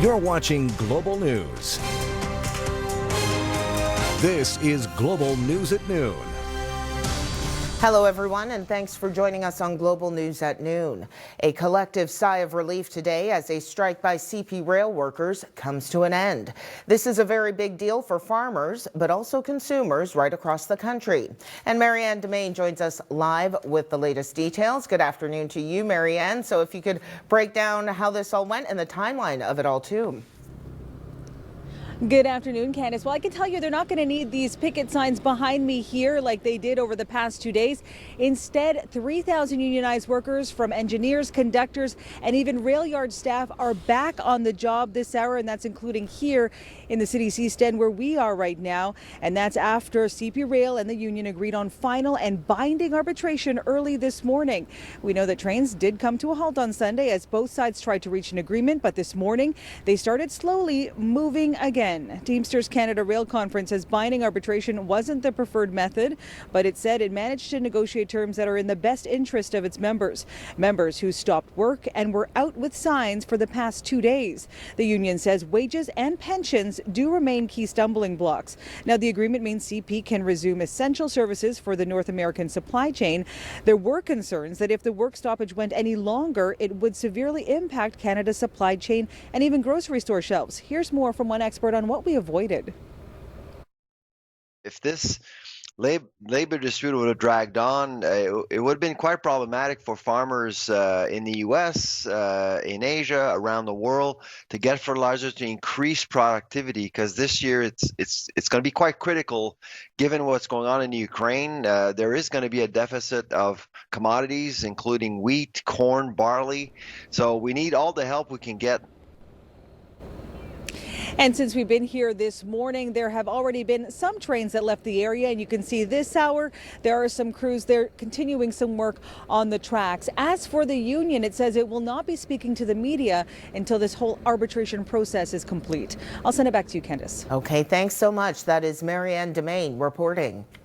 You're watching Global News. This is Global News at Noon. Hello, everyone, and thanks for joining us on Global News at Noon. A collective sigh of relief today as a strike by CP Rail workers comes to an end. This is a very big deal for farmers, but also consumers right across the country. And Marianne Dimain joins us live with the latest details. Good afternoon to you, Marianne. So if you could break down how this all went and the timeline of it all, too. Good afternoon, Candace. Well, I can tell you they're not going to need these picket signs behind me here like they did over the past 2 days. Instead, 3,000 unionized workers from engineers, conductors, and even rail yard staff are back on the job this hour, and that's including here in the city's East End where we are right now. And that's after CP Rail and the union agreed on final and binding arbitration early this morning. We know that trains did come to a halt on Sunday as both sides tried to reach an agreement, but this morning they started slowly moving again. Teamsters Canada Rail Conference says binding arbitration wasn't the preferred method, but it said it managed to negotiate terms that are in the best interest of its members. Members who stopped work and were out with signs for the past 2 days. The union says wages and pensions do remain key stumbling blocks. Now, the agreement means CP can resume essential services for the North American supply chain. There were concerns that if the work stoppage went any longer, it would severely impact Canada's supply chain and even grocery store shelves. Here's more from one expert on what we avoided. If this labor dispute would have dragged on, it would have been quite problematic for farmers in the U.S., in Asia, around the world to get fertilizers to increase productivity. Because this year it's going to be quite critical, given what's going on in Ukraine. There is going to be a deficit of commodities, including wheat, corn, barley. So we need all the help we can get. And since we've been here this morning, there have already been some trains that left the area, and you can see this hour there are some crews there continuing some work on the tracks. As for the union, it says it will not be speaking to the media until this whole arbitration process is complete. I'll send it back to you, Candace. Okay, thanks so much. That is Marianne Dimain reporting.